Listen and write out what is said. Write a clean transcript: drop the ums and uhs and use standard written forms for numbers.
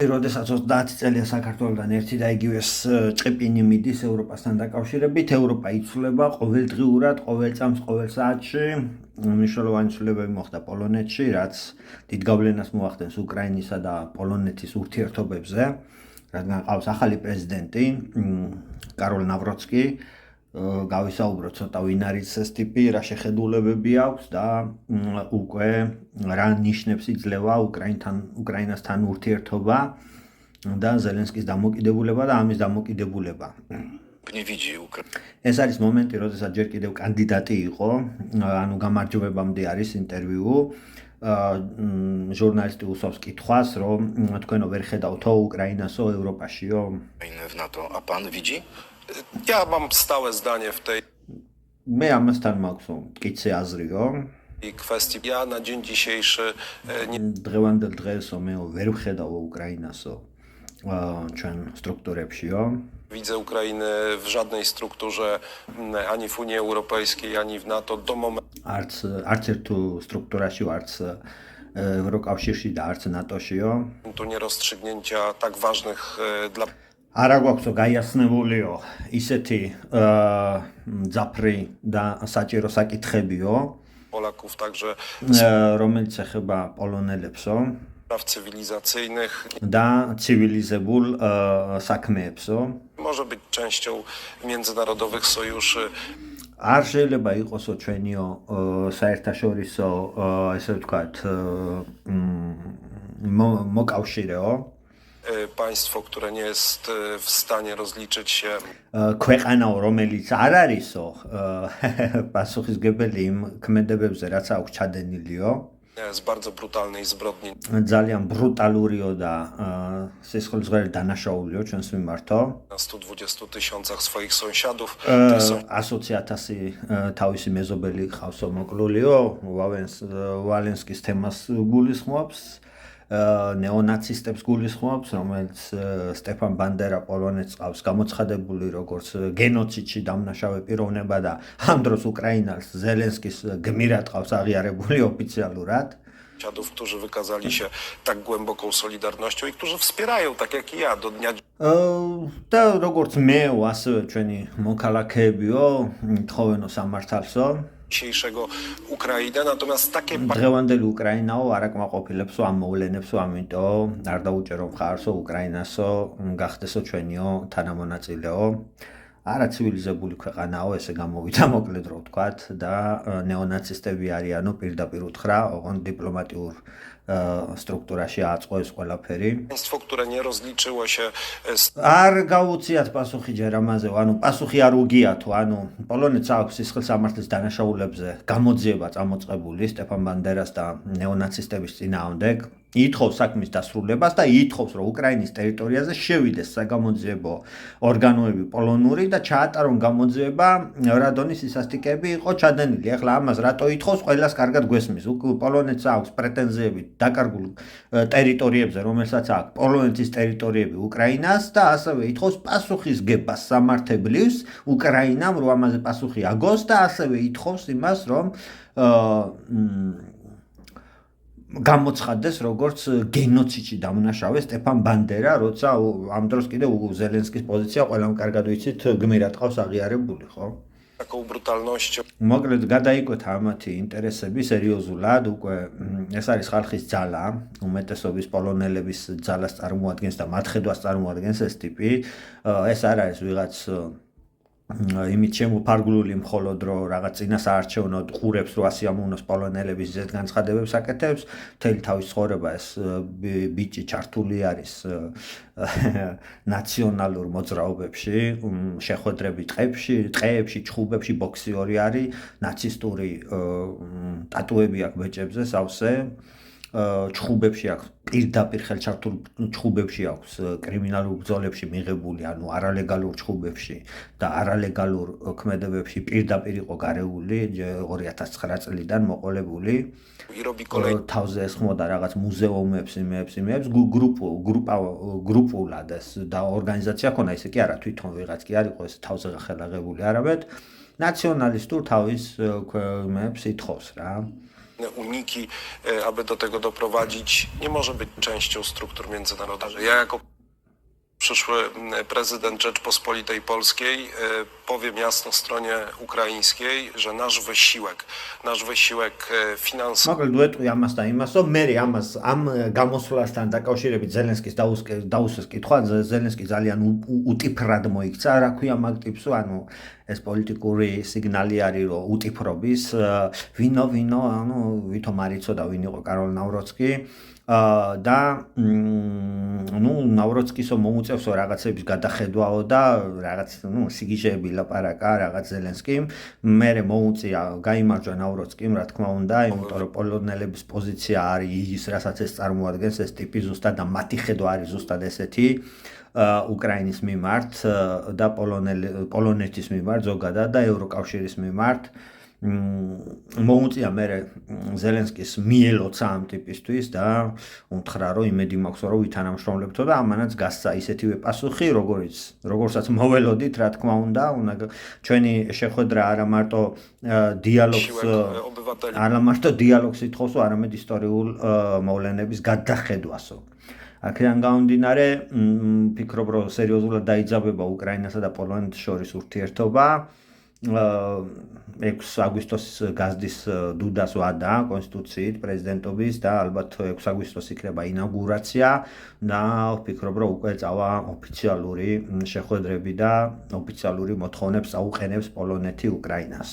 როდესაც 30 წელია საქართველოსთან ერთი და იგივე ჭყიპინი მიდის ევროპასთან დაკავშირებით, ევროპა იცვლება ყოველდღიურად, ყოველ წამს, ყოველ საათში. მნიშვნელოვანი ცვლილებები მოხდა პოლონეთში, რაც დიდ გავლენას მოახდენს უკრაინისა და პოლონეთის ურთიერთობებზე, რადგან ყავს ახალი პრეზიდენტი, კაროლ ნავროცკი. გავისაუბროთ ცოტა ვინ არის ეს ტიპი, რა შეხედულებები აქვს და უკვე რა ნიშნებს იძლევა უკრაინასთან ურთიერთობა და ზელენსკის დამოკიდებულება და ამის დამოკიდებულება. ეს არის მომენტი, როდესაც ჯერ კიდევ კანდიდატი იყო, ანუ გამარჯვებამდე არის ინტერვიუ. ჟურნალისტი უსვამს კითხვას, რომ თქვენო ვერ ხედავთო უკრაინასო ევროპაშიო? W NATO, a pan widzi? Ja mam stałe zdanie w tej მე ამასთან მაქვს მტკიცე აზრიო. kwestii. Ja na dzień dzisiejszy nie დღევანდელ დღესო მე ვერ ვხედავ უკრაინასო ჩვენ სტრუქტურებშიო. widzę Ukrainy w żadnej strukturze ani w Unii Europejskiej, ani w NATO do momentu. არც ერთ სტრუქტურაში, არც ევროკავშირში და არც ნატოშიო. Nierozstrzygnięcia tak ważnych dla არა გვაქვსო გაიასნებულიო ისეთი ძაფრი და საჭირო საკითხებიო, Polaków, także რომელიც ეხება პოლონელებსო spraw cywilizacyjnych. და ცივილიზებულ საქმეებსო. Może być częścią międzynarodowych sojuszy. არ შეიძლება იყოსო ჩვენიო საერთაშორისო ესე ვთქვათ მოკავშირეო. Państwo, które nie jest w stanie rozliczyć się. ქვეყანაო, რომელიც არ არისო პასუხისგებელი იმ ქმედებებზე, რაც აქვს ჩადენილიო. Z bardzo brutalnej zbrodni. ძალიან ბრუტალურიო და სისხლისღვრელი დანაშაულიო ჩვენს მიმართო. Na 120,000 swoich sąsiadów. 120,000 თავისი მეზობელი ხავსო მოკლულიო. ვალენსკის თემას გულისხმობს. ნეონაცისტებს გულისხმობს, რომელიც სტეფან ბანდერა პოლონეთს ყავს გამოცხადებული როგორც გენოციდში დამნაშავე პიროვნება და ამ დროს უკრაინას ზელენსკის გმირად ყავს აღიარებული ოფიციალურად. Sąsiadów, którzy wykazali się tak głęboką solidarnością i którzy wspierają, tak jak i ja, do dnia და როგორც მე, ასევე ჩვენი მოქალაქეებიო, თხოვენო სამართალსო. dzisiejszego Ukrainy, natomiast takie დღევანდელი უკრაინაო არ აკმაყოფილებსო ამ მოვლენებსო, ამიტომ არ დაუჭერო მხარსო უკრაინასო, გახდესო ჩვენიო თანამონაწილეო. არა ცივილიზებული ქვეყანაო, ესე გამოვიდა მოკლედ რო ვთქვათ და ნეონაცისტები არიანო, პირდაპირ უთხრა, ოღონდ დიპლომატიურ სტრუქტურაში აწყო ეს ყველაფერი. państwo, które nie rozliczyło się z არ გაუციათ პასუხი ჯერ ამაზე, ანუ პასუხი არ უგიათო, ანუ პოლონეთს აქვს სისხლსამართლის დანაშაულებზე გამოძიება წამოწყებული სტეფან ბანდერას და ნეონაცისტების წინააღმდეგ. ითხოვს საქმის დასრულებას და ითხოვს, რომ უკრაინის ტერიტორიაზე შევიდეს საგამოძიებო ორგანოები პოლონური და ჩაატარონ გამოძიება, რა დონის ისასტიკები იყო ჩადენილი. ეხლა ამას რატო ითხოვს, ყველას კარგად გვესმის. პოლონეთს აქვს პრეტენზიები დაკარგულ ტერიტორიებზე, რომელსაც აქვს პოლონეთის ტერიტორიები უკრაინას და ასევე ითხოვს პასუხისგებას სამართებლივს უკრაინამ, რომ ამაზე პასუხი აგოს და ასევე ითხოვს იმას, რომ გამოცხადდეს როგორც გენოციდში დამნაშავე სტეფან ბანდერა, როცა ამ დროს კიდევ ზელენსკის პოზიცია ყველამ კარგად ვიცით გმირად ყავს აღიარებული, ხო? taką brutalnością. მოკლედ გადაიკვეთა ამათი ინტერესები სერიოზულად, უკვე ეს არის ხალხის ძალა, უმეტესობის პოლონელების ძალას წარმოადგენს და მათ ხედვას წარმოადგენს ეს ტიპი. ეს არ არის ვიღაც იმით შემოფარგლული მხოლოდ რომ რაღაც წინასაარჩევნო ყურებს რო ასიამოვნოს პოლონელების ზედ განცხადებებს აკეთებს, მთელი თავის ცხოვრება ეს ბიჭი ჩართული არის ნაციონალურ მოძრაობებში, შეხვედრები ტყეებში, ჩხუბებში, ბოქსიორი არის, ნაცისტური ტატუები აქვს ბეჭებზე სავსე. ჩხუბებში აქვს პირდაპირ ხელჩართულ ჩხუბებში აქვს კრიმინალურ ბრძოლებში მიღებული, ანუ არალეგალურ ჩხუბებში და არალეგალურ ქმედებებში პირდაპირ იყო გარეული 2009 წლიდან მოყოლებული. თავზე ესხმოდა რაღაც მუზეუმებს, იმებს, გრუპულად ეს და ორგანიზაცია ქონა, ისე კი არა, თვითონ ვიღაც კი არ იყო ეს თავზე ხელაღებული არაბეთ, ნაციონალისტურ თავის ქვემებს ითხოვს რა. uniki, aby do tego doprowadzić, nie może być częścią struktur międzynarodowych. Ja jako przyszły prezydent Rzeczpospolitej Polskiej powiem jasno stronie ukraińskiej, że nasz wysiłek finansowy. მოკლედ ვეტყვი ამას და იმას, რომ მე ამ გამოსვლასთან დაკავშირებით ზელენსკის დაუსვეს კითხვა, ზელენსკი ძალიან უტიფრად მოიქცა, რა ქვია მაგ ტიპს, ანუ ეს პოლიტიკური სიგნალი არის, რომ უტიფრობის, ვინო, ანუ ვითომ არ იცოდა ვინ იყო კაროლ ნავროცკი და ნავროცკისო მოუწევსო რაღაცების გადახედვაო და რაღაც სიგიჟეები ლაპარაკა რაღაც ზელენსკიმ, მერე მოუწია გაიმარჯვა ნავროცკიმ, რა თქმა უნდა, იმიტომ რომ პოლონელების პოზიცია არის ის, რასაც ეს წარმოადგენს, ეს ტიპი ზუსტად და მათი ხედვა არის ზუსტად ესეთი უკრაინის მიმართ და პოლონეთის მიმართ ზოგადად და ევროკავშირის მიმართ. მოუწია მე ზელენსკის მიელოცა ამ ტიპისთვის და უთხრა რომ იმედი მაქვს რომ ვითანამშრომლებთო და ამანაც გასცა ისეთივე პასუხი როგორცაც მოველოდით რა თქმა უნდა ჩვენი შეხვედრა არა მარტო დიალოგს ითხოვს არამედ ისტორიულ მოვლენების გადახედვასო აქედან გამომდინარე ვფიქრობ რომ სერიოზულად დაიძაბება უკრაინასა და პოლონეთს შორის ურთიერთობა 6 აგვისტოს გაზდის დუდას ვადა კონსტიტუციით პრეზიდენტობის და ალბათ 6 აგვისტოს იქნება ინაუგურაცია და ვფიქრობ რომ უკვე წავა ოფიციალური შეხვედრები და ოფიციალური მოთხოვნებს აუყენებს პოლონეთი უკრაინას